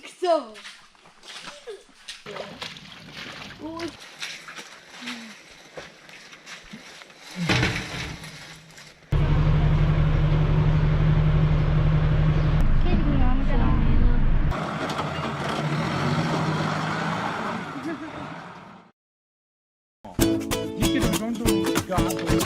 그쵸? 오. 이렇게 정도가 한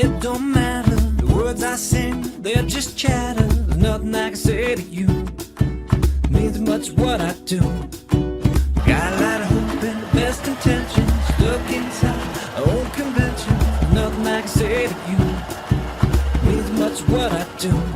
It don't matter, the words I sing, they're just chatter. Nothing I can say to you means much what I do. Got a lot of hope and the best intentions stuck inside our own convention. Nothing I can say to you means much what I do.